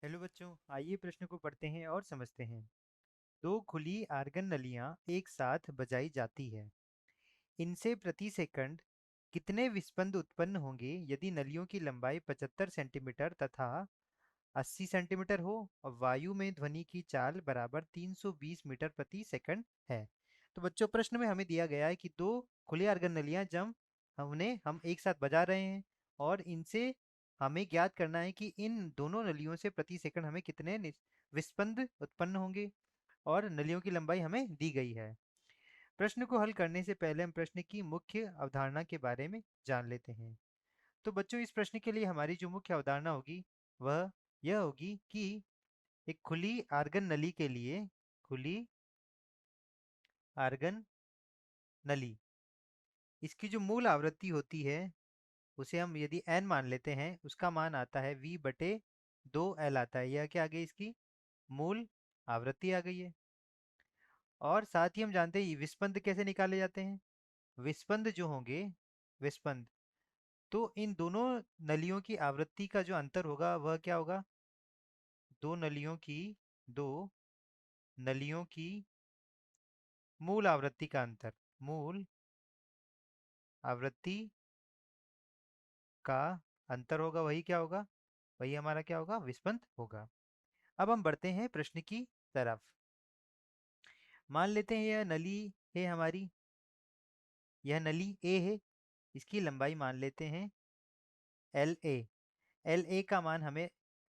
Hello बच्चों, आइए प्रश्न को पढ़ते हैं और समझते हैं। दो खुली आर्गन नलियां एक साथ बजाई जाती है। इनसे प्रति सेकंड कितने विस्पंद उत्पन्न होंगे यदि नलियों की लंबाई 75 सेंटीमीटर तथा 80 सेंटीमीटर हो और वायु में ध्वनि की चाल बराबर 320 मीटर प्रति सेकंड है। तो बच्चों, प्रश्न में हमें दिया गया है कि दो खुली आर्गन नलियां जब हम एक साथ बजा रहे हैं और इनसे हमें ज्ञात करना है कि इन दोनों नलियों से प्रति सेकंड हमें कितने विस्पंद उत्पन्न होंगे और नलियों की लंबाई हमें दी गई है। प्रश्न को हल करने से पहले हम प्रश्न की मुख्य अवधारणा के बारे में जान लेते हैं। तो बच्चों, इस प्रश्न के लिए हमारी जो मुख्य अवधारणा होगी वह यह होगी कि एक खुली आर्गन नली के लिए खुली आर्गन नली, इसकी जो मूल आवृत्ति होती है उसे हम यदि n मान लेते हैं, उसका मान आता है v बटे 2l आता है। यह क्या आ गई, इसकी मूल आवृत्ति आ गई है। और साथ ही हम जानते हैं ये विस्पंद कैसे निकाले जाते हैं। विस्पंद जो होंगे, विस्पंद, तो इन दोनों नलियों की आवृत्ति का जो अंतर होगा वह क्या होगा, दो नलियों की दो नलियों की मूल आवृत्ति का अंतर, मूल आवृत्ति का अंतर होगा, वही क्या होगा, वही हमारा क्या होगा, विस्पंद होगा। अब हम बढ़ते हैं प्रश्न की तरफ। मान लेते हैं यह नली है हमारी, यह नली ए है। इसकी लंबाई मान लेते हैं एल ए। एल ए का मान हमें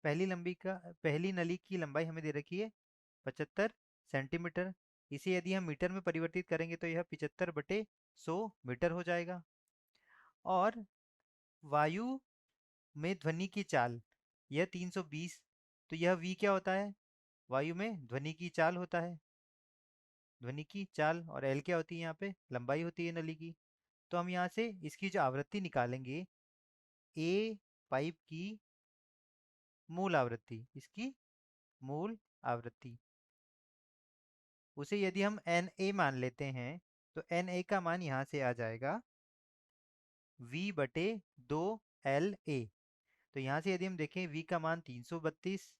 पहली नली की लंबाई हमें दे रखी है 75 सेंटीमीटर। इसे यदि हम मीटर में परिवर्तित करेंगे तो यह 75 बटे 100 मीटर हो जाएगा। और वायु में ध्वनि की चाल यह 320, तो यह v क्या होता है, वायु में ध्वनि की चाल होता है, ध्वनि की चाल। और l क्या होती है, यहाँ पे लंबाई होती है नली की। तो हम यहाँ से इसकी जो आवृत्ति निकालेंगे, ए पाइप की मूल आवृत्ति, इसकी मूल आवृत्ति, उसे यदि हम एन ए मान लेते हैं तो एन ए का मान यहाँ से आ जाएगा v बटे 2l a। तो यहाँ से यदि हम देखें v का मान 332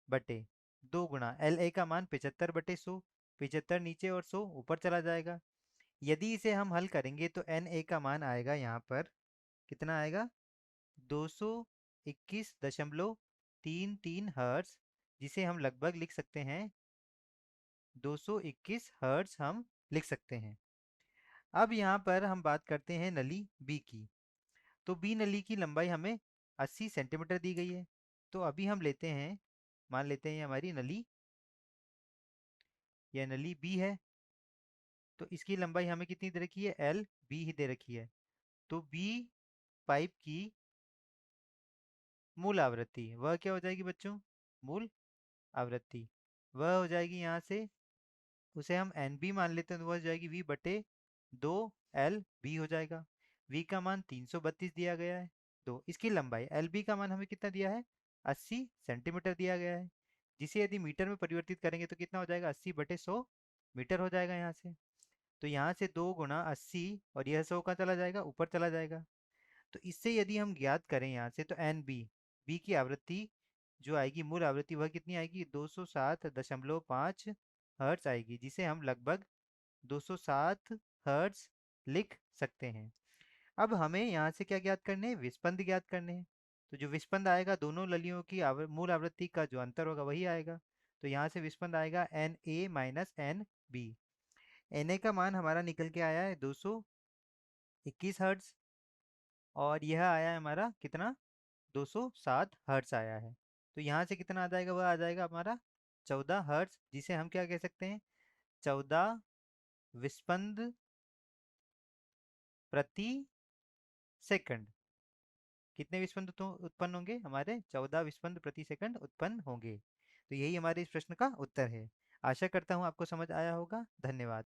बटे 2 गुणा एल ए का मान 75 बटे 100। 75 नीचे और 100 ऊपर चला जाएगा। यदि इसे हम हल करेंगे तो एन ए का मान आएगा यहाँ पर, कितना आएगा, 221.33 हर्ट्ज, जिसे हम लगभग लिख सकते हैं 221 हर्ट्ज हम लिख सकते हैं। अब यहाँ पर हम बात करते हैं नली बी की। तो बी नली की लंबाई हमें 80 सेंटीमीटर दी गई है। तो अभी हम लेते हैं, मान लेते हैं ये हमारी नली, यह नली बी है। तो इसकी लंबाई हमें कितनी दे रखी है, एल बी ही दे रखी है। तो बी पाइप की मूल आवृत्ति वह क्या हो जाएगी बच्चों, मूल आवृत्ति वह हो जाएगी यहाँ से, उसे हम एन बी मान लेते हैं, तो वह हो जाएगी वी बटे 2l b हो जाएगा। v का मान 332 दिया गया है। तो इसकी लंबाई एल बी का मान हमें कितना दिया है, 80 सेंटीमीटर दिया गया है, जिसे यदि मीटर में परिवर्तित करेंगे तो कितना हो जाएगा, 80 बटे 100 मीटर हो जाएगा यहाँ से। तो यहाँ से 2 गुणा 80 और यह 100 का चला जाएगा, ऊपर चला जाएगा। तो इससे यदि हम ज्ञात करें यहाँ से तो एन बी, बी की आवृत्ति जो आएगी, मूल आवृत्ति, वह कितनी आएगी, 207.5 हर्ट्ज आएगी, जिसे हम लगभग 207 हर्ट्ज लिख सकते हैं। अब हमें यहाँ से क्या ज्ञात करने हैं, विस्पंद ज्ञात करने हैं। तो जो विस्पंद आएगा, दोनों ललियों की मूल आवृत्ति का जो अंतर होगा वही आएगा। तो यहाँ से विस्पंद आएगा N A minus N B. N A का मान हमारा निकल के आया है 221 हर्ट्ज, और यह आया है हमारा कितना, 207 हर्ट्ज आया है। तो यहाँ से कितना आ जाएगा, वह आ जाएगा हमारा 14 हर्ट्ज, जिसे हम क्या कह सकते हैं, 14 विस्पंद प्रति सेकंड। कितने विस्पंद उत्पन्न होंगे, हमारे 14 विस्पंद प्रति सेकंड उत्पन्न होंगे। तो यही हमारे इस प्रश्न का उत्तर है। आशा करता हूँ आपको समझ आया होगा। धन्यवाद।